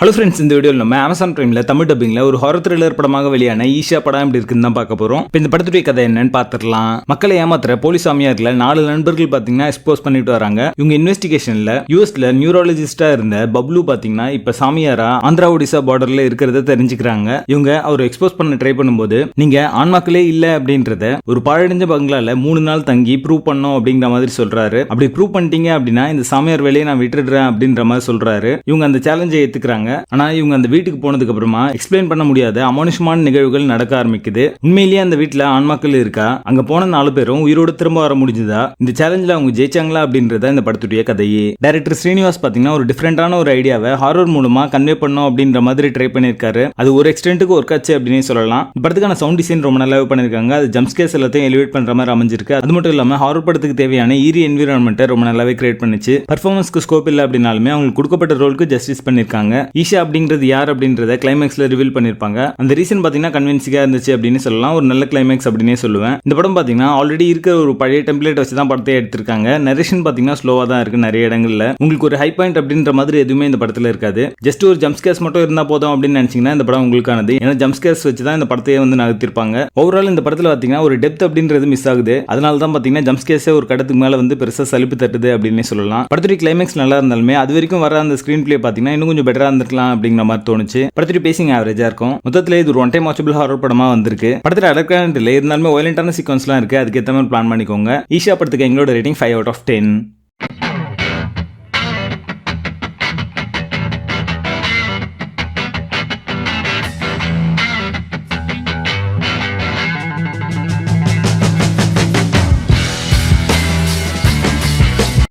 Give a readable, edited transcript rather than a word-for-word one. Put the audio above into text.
Hello friends, இந்த வீடியோவில் நம்ம அமேசான் பிரைமில் தமிழ் டப்பிங்கில் ஒரு ஹாரர் த்ரில்லர் படமாக வெளியான ஈஷா படம் எப்படி இருக்குன்னு தான் பார்க்க போகிறோம். இப்போ இந்த படத்துடைய கதை என்னன்னு பார்த்துடலாம். மக்களை ஏமாத்துற போலீஸ் சாமியார்ல 4 நண்பர்கள் பார்த்தீங்கன்னா எக்ஸ்போஸ் பண்ணிட்டு வராங்க. இவங்க இன்வெஸ்டிகேஷனில் யூஎஸ்ல நியூராலஜிஸ்டா இருந்த பப்ளு பார்த்தீங்கன்னா இப்போ சாமியாரா ஆந்திரா ஒடிசா பார்டர்ல இருக்கிறத தெரிஞ்சுக்கிறாங்க. இவங்க அவர் எக்ஸ்போஸ் பண்ண ட்ரை பண்ணும்போது நீங்க ஆன்மாக்களே இல்லை அப்படின்றத ஒரு பாழடைஞ்ச பங்களால 3 நாள் தங்கி ப்ரூவ் பண்ணோம் அப்படிங்கிற மாதிரி சொல்றாரு. அப்படி ப்ரூவ் பண்ணிட்டீங்க அப்படின்னா இந்த சாமியார் வேலையை நான் விட்டுடுறேன் அப்படின்ற மாதிரி சொல்றாரு. இவங்க அந்த சேலஞ்சை ஏத்துக்கிறாங்க. ஆனா இவங்க அந்த வீட்டுக்கு போனதுக்கு அப்புறமா எக்ஸ்பிளைன் பண்ண முடியாத அமானுஷமான நிகழ்வுகள் நடக்க ஆரம்பிக்குது. உண்மையிலேயே அந்த வீட்டுல ஆன்மாக்கள் இருக்கா? அங்க போன 4 பேரும் உயிரோடு திரும்ப வர முடிஞ்சதா? இந்த சேலஞ்சில் அவங்க ஜெயிச்சாங்களா அப்படின்றத இந்த படத்துடைய கதையே. டைரக்டர் ஸ்ரீனிவாஸ் பாத்தீங்கன்னா ஒரு டிஃபரெண்டான ஒரு ஐடியாவை ஹாரர் மூலமா கன்வே பண்ணோம் அப்படின்ற மாதிரி ட்ரை பண்ணிருக்காரு. அது ஒரு எக்ஸ்டென்ட்டுக்கு ஒர்க் ஆச்சு அப்படின்னு சொல்லலாம். படத்துக்கான சவுண்ட் டிசைன் ரொம்ப நல்லாவே பண்ணிருக்காங்க. அது ஜம்ப்ஸ்கேர்ஸ் எல்லாத்தையும் எலிவேட் பண்ற மாதிரி அமைஞ்சிருக்கு. அது மட்டும் இல்லாம ஹாரர் படத்துக்கு தேவையான ஈரி என்விரான்மெண்ட்டை ரொம்ப நல்லாவே கிரியேட் பண்ணிச்சு. பர்ஃபார்மன்ஸ்க்கு ஸ்கோப் இல்லை அப்படின்னாலுமே அவங்களுக்கு கொடுக்கப்பட்ட ரோலுக்கு ஜஸ்டிஸ் பண்ணிருக்காங்க. ஈஷா அப்படிங்கிறது யார் அப்படின்றத கிளைமேக்ஸ்ல ரிவீல் பண்ணிருப்பாங்க. அந்த ரீசன் பாத்தீங்கன்னா கன்வின்சிங்கா இருந்துச்சு அப்படின்னு சொல்லலாம். ஒரு நல்ல கிளைமேக்ஸ் அப்படின்னே சொல்லுவேன். இந்த படம் பாத்தீங்கன்னா ஆல்ரெடி இருக்கிற ஒரு பழைய டெம்ப்ளேட் வச்சு தான் படத்தை எடுத்திருக்காங்க. நரேஷன் பாத்தீங்கன்னா ஸ்லோவா தான் இருக்கு நிறைய இடங்கள்ல. உங்களுக்கு ஒரு ஹை பாயிண்ட் அப்படின்ற மாதிரி எதுவுமே இந்த படத்துல இருக்காது. ஜஸ்ட் ஒரு ஜம்ப்ஸ்கேர்ஸ் மட்டும் இருந்தா போதும் அப்படின்னு நினைச்சீங்கன்னா இந்த படம் உங்களுக்கானது. ஏன்னா ஜம்ப்ஸ்கேர்ஸ் வச்சு தான் இந்த படத்தையே வந்து நகர்த்திருப்பாங்க. ஓவரால் இந்த படத்துல பாத்தீங்கன்னா ஒரு டெப்த் அப்படின்றது மிஸ் ஆகுது. அதனால தான் பாத்தீங்கன்னா ஜம்ப்ஸ்கேர்ஸே ஒரு கடத்துக்கு மேல வந்து பெருசா சலிப்பு தட்டுது அப்படின்னு சொல்லலாம். படத்துடைய கிளைமேக்ஸ் நல்லா இருந்தாலுமே அது வரைக்கும் வர அந்த ஸ்கிரீன் பிளே பாத்தீங்கன்னா இன்னும் கொஞ்சம் பெட்டரா இருந்திருக்கலாம் அப்படிங்கிற மாதிரி தோணுச்சு. படத்துடைய பேசிங் ஆவரேஜா இருக்கும். மொத்தத்துல இது ஒரு ஒன் டைம் வாட்சபிள் ஹாரர் படமா வந்திருக்கு. படத்துல அடர்கான இல்லை இருந்தாலுமே வயலண்டான சீக்வன்ஸ்லாம் இருக்கு. அதுக்கு ஏற்ற மாதிரி பிளான் பண்ணிக்கோங்க. ஈஷா படத்துக்கு எங்களோட ரேட்டிங் 5 out of 10.